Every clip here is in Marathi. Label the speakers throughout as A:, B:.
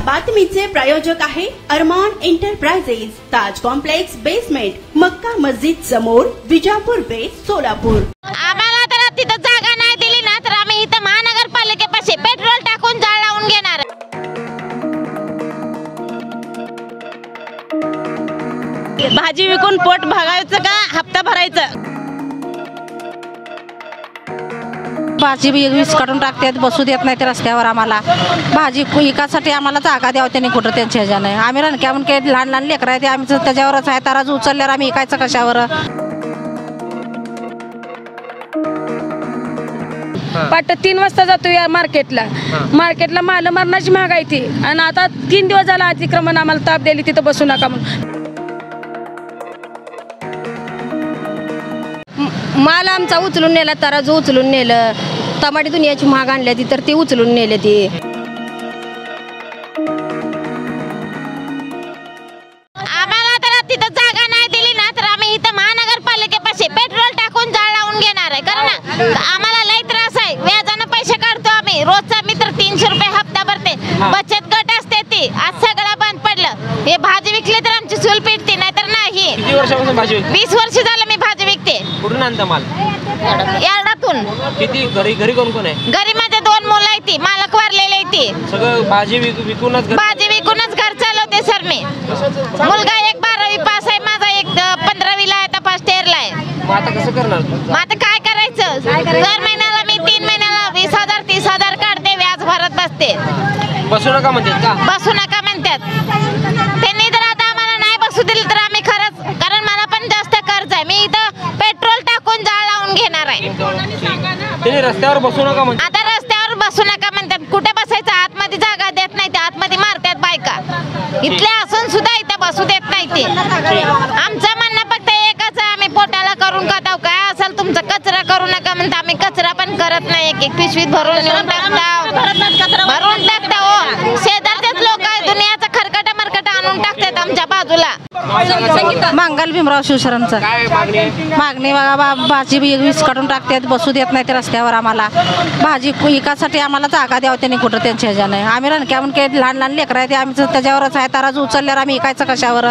A: बातमीचे प्रायोजक आहे अरमान एंटरप्राइजेस, ताज कॉम्प्लेक्स बेसमेंट, मक्का मस्जिद समोर, विजापूर बेस, सोलापूर।
B: आम्हाला तर तिथं जागा नाही दिली ना तर आम्ही इथं महानगरपालिकेपाशी पेट्रोल टाकून जाळ लावून घेणार।
C: भाजी विकून पोट भागायचं का हप्ता भरायचा?
D: भाजी वीस काढून टाकतात, बसू देत नाही ते रस्त्यावर। आम्हाला भाजी विकासाठी आम्हाला जागा द्यावं त्यांनी कुठं त्यांच्या ह्याच्याने। आम्ही रणक्या म्हणके लहान लहान लेकरं आहे ते आम्ही त्याच्यावरच आहे, ताराज उचलल्यावर आम्ही विकायचं कशावर?
E: पाट 3 वाजता जातो या मार्केटला माल मरणाची महागाई ती, आणि आता 3 दिवस झाला अतिक्रमण आम्हाला ताप दिली तिथं बसू नका म्हणून।
F: माल आमचा उचलून नेला, तराजू उचलून नेलं, टमाटे दुनियाची महाग आणल्या ती तर ती उचलून नेले ती।
B: आम्हाला तर तिथं जागा नाही दिली ना तर आम्ही इथं महानगरपालिकेपाशी पेट्रोल टाकून जाळ लावून घेणार आहे। कारण आम्हाला लई त्रास आहे, व्याजाने पैसे काढतो आम्ही। रोजचा मित्र 300 रुपये हप्ता भरते, बचत गट असते ती, आज सगळं बंद पडलं। हे भाजी विकली तर आमची चूल पेटते, नाही तर नाही।
G: किती वर्षापासून भाजी विकते?
B: 20 वर्ष झालं मी भाजी विकते।
G: कुठून आणता माल?
B: यार्डातून।
G: किती घरी कोण कोण आहे?
B: घरी माझे 2 मुलं आहेत, ती मालक वारलेले आहेत ती।
G: सगळं भाजी विकूनच
B: घर चालवते सर मी। मुलगा एक 12वी पास आहे, माझा एक 15वीला आहे, आता फर्स्ट इयरला आहे।
G: मग आता कसं करणार?
B: मग आता काय करायचं? दर महिन्याला मी 3 महिन्याला 20,000 30,000 काढते, व्याज भरत बसते।
G: बसू नका म्हणतात का?
B: बसू नका म्हणतात त्यांनी। जर आता आम्हाला नाही बसू दिलं तर आम्ही खरंच, कारण मला पण जास्त कर्ज आहे, मी इथं पेट्रोल टाकून जाळ लावून घेणार आहे।
G: त्यांनी रस्त्यावर बसू नका म्हणतात।
B: आता रस्त्यावर बसू नका म्हणतात, कुठे बसायचं? आतमध्ये जागा देत नाही ते, आतमध्ये मारतात बायका। इथले असून सुद्धा इथं बसू देत नाही ते। आमचं म्हणणं फक्त एकच आहे, आम्ही पोटाला करून खाताव, काय असेल तुमचं कचरा करू नका म्हणता। आम्ही कचरा पण करत नाही, एक पिशवीत भरून नेऊन भरून टाकता हो। शेजारचेच लोक दुनियाचा खरकटा मरकटा आणून टाकतात आमच्या बाजूला।
D: मंगल भीमराव शिवशरणचा मागणी बघा, भाजी वीस काढून टाकतात, बसू देत नाही ते रस्त्यावर। आम्हाला भाजी विकासाठी आम्हाला जागा द्यावं त्यांनी कुठं त्यांच्या ह्याच्याने। आम्ही रणक्या म्हणके लहान लहान लेकरं आहे ते आम्ही त्याच्यावरच आहे, ताराज उचलल्यावर आम्ही विकायचं कशावर?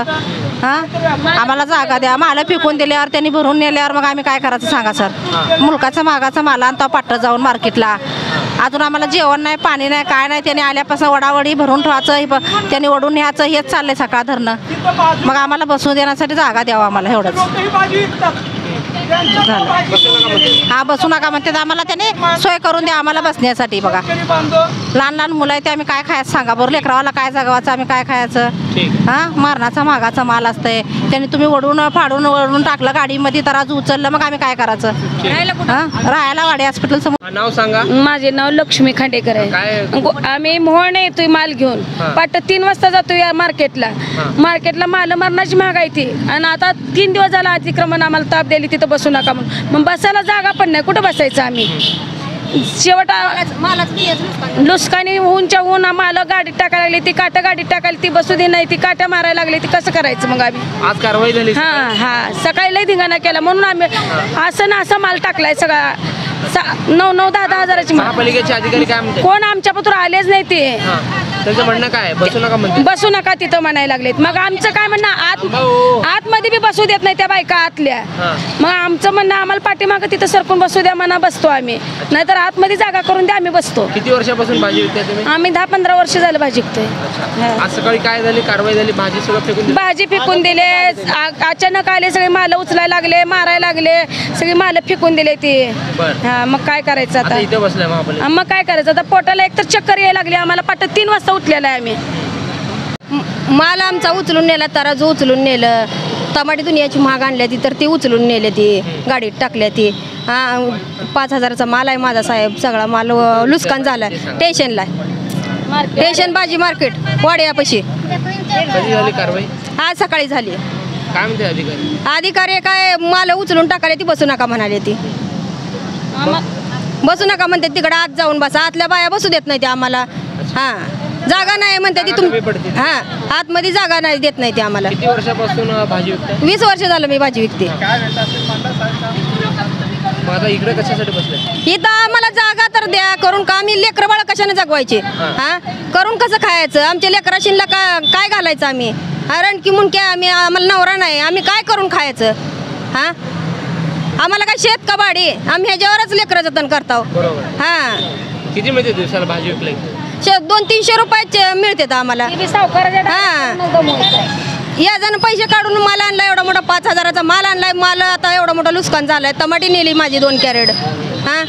D: आम्हाला जागा द्या। माल पिकून दिल्यावर त्यांनी भरून नेल्यावर मग आम्ही काय करायचं सांगा सर? मुलकाचा मागाचा माल आणतो पाट्ट जाऊन मार्केटला, अजून आम्हाला जेवण नाही, पाणी नाही, काय नाही। त्यांनी आल्यापासून वडावडी भरून ठेवायचं, त्यांनी ओढून न्यायचं, हेच चाललंय सकाळ धरणं। मग आम्हाला बसू देण्यासाठी जागा द्यावा आम्हाला, एवढंच झालं। हा बसू नका म्हणते, आम्हाला त्याने सोय करून द्या आम्हाला बसण्यासाठी। बघा लहान लहान मुलं आहे ते आम्ही काय खायचं सांगा बरं? लेकरावाला काय जगवायचं, आम्ही काय खायचं? मरणाचा मागाचा माल असतंय, त्यांनी तुम्ही ओढून फाडून टाकलं गाडीमध्ये, तराजू उचललं, मग आम्ही काय करायचं? राहायला वाडी हॉस्पिटल समोर।
G: नाव सांगा?
E: माझे नाव लक्ष्मी खांडेकर आहे। आम्ही मोहन येतोय माल घेऊन, पाट 3 वाजता जातो या मार्केटला माल मरणाची महागाई ती, आणि आता 3 दिवस झाला अतिक्रमण आम्हाला ताप दिली तिथं बसू नका म्हणून। मग बसायला जागा पण नाही, कुठं बसायचं आम्ही? शेवट लुस्कानी उंच्या ऊन माल गाडीत टाकायला लागली, ती काटा गाडीत टाकायला, ती बसू दे नाही, ती काट्या मारायला लागली, ती कसं करायचं मग आम्ही?
G: आज कारवाई झाली?
E: हा सकाळी लई धिंगाणा केला म्हणून आम्ही असं ना असं माल टाकलाय सगळा। 9-9 10-10 हजाराची
G: महापालिकेचे अधिकारी काय म्हणतात?
E: कोण आमच्या पत्र आलेच नाही ते।
G: त्यांचं म्हणणं काय? बसू नका म्हणते,
E: बसू नका तिथं म्हणायला लागलेत। मग आमचं काय म्हणणं, आतमध्ये बी बसू देत नाही त्या बायका आतल्या। मग आमचं म्हणणं आम्हाला पाठीमागं तिथं सरकून बसू द्या म्हणा, बसतो आम्ही, नाहीतर आतमध्ये जागा करून द्या, आम्ही बसतो।
G: किती वर्षापासून भाजी विकताय तुम्ही?
E: आम्ही 10-15 वर्ष झालं भाजी विकतोय।
G: आज सकाळी काय झाली? कारवाई झाली, भाजी सगळं फेकून दिली?
E: भाजी फेकून दिले, अचानक आले सगळे माल उचलायला लागले, मारायला लागले, सगळी माल फेकून दिले ती। मग काय करायचं आता?
G: इथे बसलाय महापालिका,
E: मग काय करायचं आता? पोटाला एकतर चक्कर यायला लागली आम्हाला, पाट 3 वाजता उठलेला आहे आम्ही।
F: माल आमचा उचलून नेला, तराजू उचलून नेलं, टमाटे दुनियाची महाग आणल्या ती तर ती उचलून नेले ती, गाडीत टाकल्या ती। 5,000चा माल आहे माझा साहेब, सगळा माल लुस्कान झाला स्टेशनला। स्टेशन भाजी मार्केट वाड्यापाशी।
G: कधी झाली कारवाई?
F: आज सकाळी झाली।
G: काय म्हणते अधिकारी?
F: अधिकारी काय माल उचलून टाकायला ती बसू नका म्हणाले, ती बसू नका म्हणते, तिकडे आत जाऊन बसा, आतल्या बाया बसू देत नाही ते आम्हाला। जागा नाही म्हणते ती तुम्ही, आतमध्ये जागा नाही देत नाही ते आम्हाला।
G: किती वर्षापासून भाजी विकताय?
F: 20 वर्ष झालं मी भाजी विकते।
G: आता इकडे कशासाठी बसले?
F: इथं आम्हाला जागा तर द्या करून का आम्ही लेकरं बाळ कशाने जगवायचे हा करून कसं खायचं आमच्या लेकराशींला काय घालायचं आम्ही रणकी मुनक्या आम्ही आम्हाला नवरा नाही आम्ही काय करून खायचं हा आम्हाला काय शेत का बाडी आम्ही ह्याच्यावरच लेकरं जतन करतो हा
G: किती मिळते दिवसाला भाजी विकली
F: 200-300 रुपये मिळतात आम्हाला हा या जण पैसे काढून माल आणला एवढा मोठा 5,000चा माल आणलाय माल आता एवढा मोठा नुकसान झालाय टमाटी नेली माझी 2 कॅरेट हा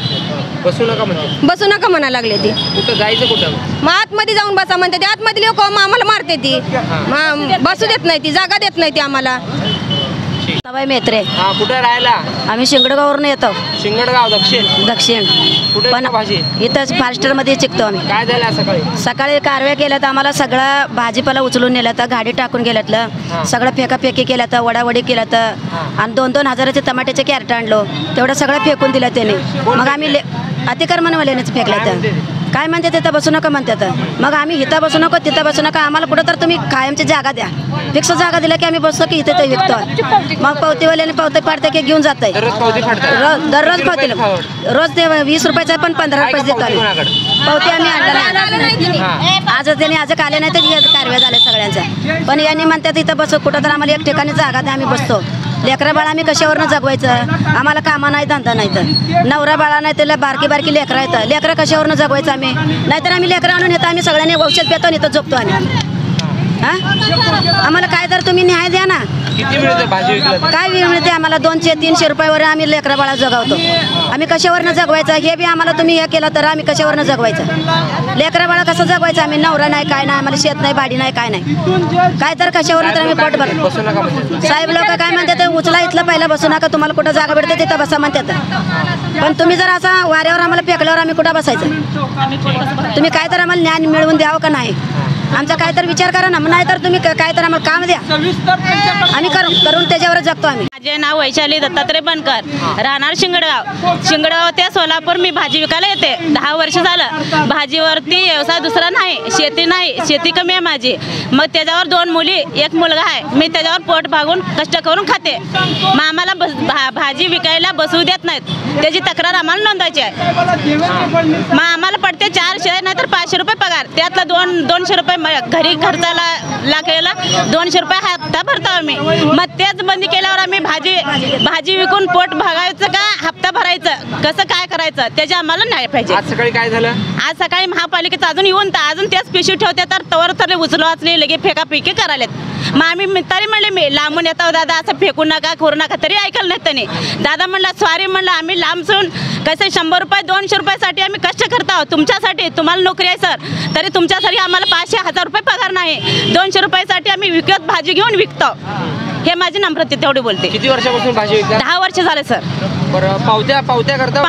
F: बसू नका म्हणा लागले ती
G: कुठं जायचं कुठं
F: मग आतमध्ये जाऊन बसा म्हणते ते आतमध्ये लोक आम्हाला मारते ती बसू देत नाही ती जागा देत नाही ती आम्हाला
C: सबाई मेत्रे
G: हा कुठं राहायला
C: आम्ही शिंगडगाववरून येतो
G: शिंगडगाव दक्षिण कुठे
C: पण
G: भाजी
C: इथंच फास्टरमध्ये शिकतो आम्ही
G: काय झालं
C: सकाळी कारव्या केल्या तर आम्हाला सगळं भाजीपाला उचलून नेलं तर गाडी टाकून गेल्यातलं सगळं फेकाफेकी केलं तर वडावडी केलं तर आणि 2-2 हजाराचे टमाट्याचे कॅरेट आणलो तेवढं सगळं फेकून दिलं त्याने मग आम्ही अतिक्रमणवाल्यानेच फेकलं तर काय म्हणते तिथं बसू नका म्हणतात मग आम्ही इथं बसू नको तिथं बसू नका आम्हाला कुठं तर तुम्ही कायमची जागा द्या फिक्स जागा दिला की आम्ही बसतो की इथे ते विकतो मग पावतीवाल्याने पावती पाडते की घेऊन जात आहे दररोज पावती रोज ते 20 रुपयाचा पण 15 रुपये देतो आम्ही पावती आम्ही आणला नाही आज त्यांनी आज आले नाही तर कारव्या झाल्या सगळ्यांच्या पण यांनी म्हणतात इथं बसू कुठं तर आम्हाला एक ठिकाणी जागा द्या आम्ही बसतो लेकरा बाळा आम्ही कशावरनं जगवायचं आम्हाला कामा नाही धंदा नाही तर नवरा बाळा नाही त्याला बारकी लेकरं येतं लेकरं कशावरनं जगवायचं आम्ही नाहीतर आम्ही लेकरं आणून येतो आम्ही सगळ्यांनी औषध पेतो इथं झोपतो आम्ही हा आम्हाला काय तर तुम्ही न्याय द्या ना काय वेळ मिळते आम्हाला 200-300 रुपयावर आम्ही लेकरा बाळा जगवतो आम्ही कशावरनं जगवायचं हे बी आम्हाला तुम्ही हे केलं तर आम्ही कशावरनं जगवायचं लेकरा बाळा कसं जगवायचं आम्ही नवरा नाही काय नाही आम्हाला शेत नाही बाडी नाही काय नाही काय तर कशावरनं तर आम्ही पोट भरतो साहेब लोक काय म्हणतात उचला इथलं पहिला बसू नका तुम्हाला कुठं जागा भेटते तिथं बसा म्हणतात पण तुम्ही जर असा वाऱ्यावर आम्हाला फेकल्यावर आम्ही कुठं बसायचं तुम्ही काय तर आम्हाला ज्ञान मिळवून द्यावं का नाही आमचा काय तर विचार करा ना नाही तर तुम्ही काय तर आम्हाला काम द्या आम्ही करून त्याच्यावर जगतो आम्ही माझे नाव वैशाली दत्तात्रय बनकर राहणार शिंगडगाव ते सोलापूर मी भाजी विकायला येते 10 वर्ष झालं भाजीवरती व्यवसाय दुसरा नाही शेती कमी आहे माझी मग त्याच्यावर 2 मुली 1 मुलगा आहे मी त्याच्यावर पोट भागून कष्ट करून खाते मग आम्हाला भाजी विकायला बसवू देत नाहीत त्याची तक्रार आम्हाला नोंदवायची आहे मग आम्हाला पडते 400 नाही तर 500 रुपये पगार त्यातला 200 रुपये घरी खर्चाला लागेला 200 रुपये हप्ता भरतो आम्ही मग तेच बंदी केल्यावर आम्ही भाजी विकून पोट भागायचं का हप्ता भरायचं कसं काय करायचं त्याचे आम्हाला नाही पाहिजे
G: आज सकाळी काय झालं
C: आज सकाळी महापालिकेत अजून येऊन तर अजून तेच पिशवी ठेवते तर तवर उचलवाचले लगे फेकाफेकी करायलेत मग आम्ही तरी म्हणले मी लांबून येतो दादा असं फेकू नका करू नका तरी ऐकलं नाही त्यांनी दादा म्हणला सॉरी म्हणलं आम्ही लांबसून कसं 100 रुपये 200 रुपयासाठी आम्ही कष्ट करत आहोत तुमच्यासाठी तुम्हाला नोकरी आहे सर तरी तुमच्यासाठी आम्हाला 500-1000 रुपये पगार नाही 200 रुपयासाठी आम्ही विकत भाजी घेऊन विकतो हे माझी नम्रता तेवढी बोलते किती वर्षापासून भाजी विकता 10 वर्ष झाले सर
G: बरं पावत्या करता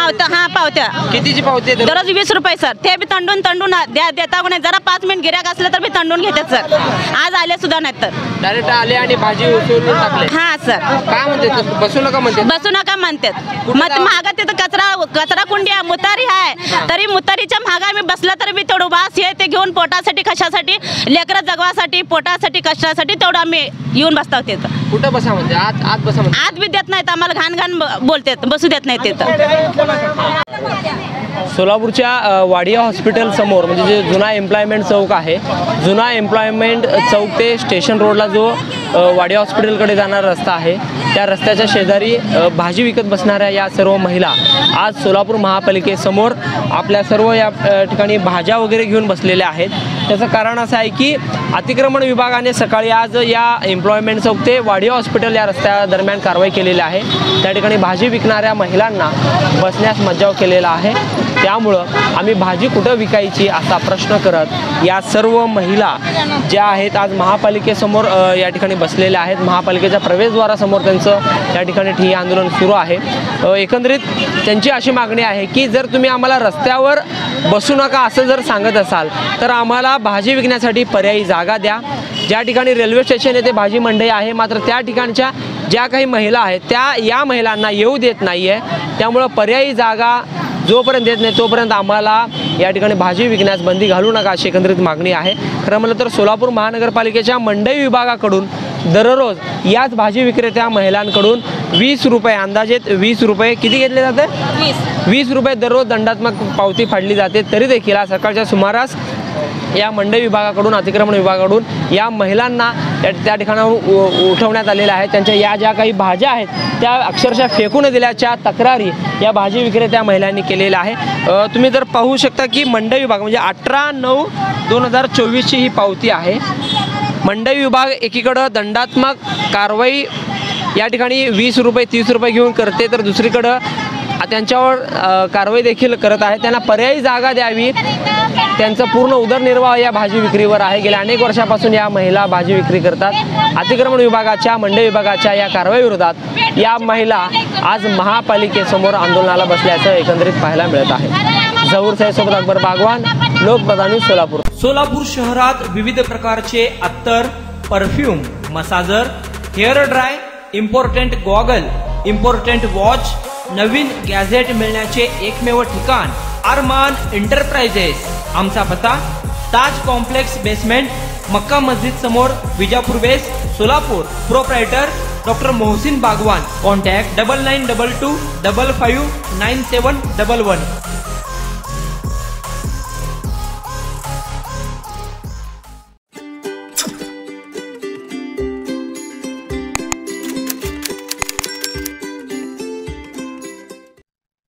C: पावत्या
G: कितीची पावती
C: दररोज 20 रुपये सर ते बी तंडून देता नाही जरा 5 मिनिट गिऱ्हाईक असलं तर बी तंडून घेतात सर आज आले सुद्धा नाहीत तर
G: डायरेक्ट आले आणि भाजी उचलून टाकले
C: हा सर
G: काय म्हणते बसू नका
C: म्हणतात मग महागा तिथं कचरा कुंडी आहे मुतारी आहे तरी मुतारीच्या महागा आम्ही बसला तरी बी तेवढं वास हे ते घेऊन पोटासाठी कशासाठी लेकरं जगवासाठी पोटासाठी कष्टासाठी तेवढं आम्ही येऊन बसतो तिथं
G: कुठं बसा म्हणते आत बसा
C: आत बी देत नाहीत आम्हाला घाण बोलतात बसू देत नाही तिथं
G: सोलापूरच्या वाडिया हॉस्पिटल समोर म्हणजे जे जुना एम्प्लॉयमेंट चौक आहे जुना एम्प्लॉयमेंट चौक ते स्टेशन रोडला जो वाडिया हॉस्पिटलकडे जाणारा रस्ता आहे त्या रस्त्याच्या शेजारी भाजी विकत बसणाऱ्या या सर्व महिला आज सोलापूर महापालिकेसमोर आपल्या सर्व या ठिकाणी भाज्या वगैरे घेऊन बसलेल्या आहेत त्याचं कारण असं आहे की अतिक्रमण विभागाने सकाळी आज या एम्प्लॉयमेंट चौक ते वाडिया हॉस्पिटल या रस्त्यादरम्यान कारवाई केलेली आहे त्या ठिकाणी भाजी विकणाऱ्या महिलांना बसण्यास मज्जाव केलेला आहे त्यामुळं आम्ही भाजी कुठं विकायची असा प्रश्न करत या सर्व महिला ज्या आहेत आज महापालिकेसमोर या ठिकाणी बसलेल्या आहेत महापालिकेच्या प्रवेशद्वारासमोर त्यांचं या ठिकाणी ठिय्या आंदोलन सुरू आहे एकंदरीत त्यांची अशी मागणी आहे की जर तुम्ही आम्हाला रस्त्यावर बसू नका असं जर सांगत असाल तर आम्हाला भाजी विकण्यासाठी पर्यायी जागा द्या ज्या ठिकाणी रेल्वे स्टेशन येथे भाजी मंडई आहे मात्र त्या ठिकाणच्या ज्या काही महिला आहेत त्या या महिलांना येऊ देत नाही आहे त्यामुळं पर्यायी जागा जोपर्यंत देत नाही तोपर्यंत आम्हाला या ठिकाणी भाजी विकण्यास बंदी घालू नका अशी एकंदरीत मागणी आहे खरं म्हणलं तर सोलापूर महानगरपालिकेच्या मंडई विभागाकडून दररोज याच भाजी विक्रेत्या महिलांकडून 20 रुपये, अंदाजे 20 रुपये किती घेतले जाते? 20 रुपये दररोज दंडात्मक पावती फाडली जाते. तरी देखील आज सकाळच्या सुमारास या मंडई विभागाकडून, अतिक्रमण विभागाकडून या महिलांना त्या ठिकाणाहून उठवण्यात आलेल्या आहे. त्यांच्या या ज्या काही भाज्या आहेत त्या अक्षरशः फेकून दिल्याच्या तक्रारी या भाजी विक्रेत्या महिलांनी केलेल्या आहे. तुम्ही जर पाहू शकता की मंडई विभाग म्हणजे 18/9/2024 ही पावती आहे. मंडई विभाग एकीकडं दंडात्मक कारवाई या ठिकाणी 20 रुपये 30 रुपये घेऊन करते, तर दुसरीकडं त्यांच्यावर कारवाई देखील करत आहे. त्यांना पर्यायी जागा द्यावी, त्यांचा पूर्ण उदरनिर्वाह या भाजी विक्रीवर आहे. गेल्या अनेक वर्षापासून या महिला भाजी विक्री करतात. अतिक्रमण विभागाच्या, मंडई विभागाच्या या कारवाई विरोधात या महिला आज महापालिकेसमोर आंदोलनाला बसल्याचं एकंदरीत पाहायला मिळत आहे. झहूर सैयदसोबत अकबर बागवान, लोकप्रधान न्यूज, सोलापूर.
H: सोलापूर शहरात विविध प्रकारचे अत्तर, perfume, massager, hair dry, important goggle, important watch, नवीन गॅझेट मिळण्याचे एकमेव ठिकाण अरमान एंटरप्राइजेस. आमचा पत्ता ताज कॉम्प्लेक्स बेसमेंट, मक्का मस्जिद समोर, Vijapur west, Solapur. Proprietor doctor Mohsin Bagwan. Contact 9922 55 9711.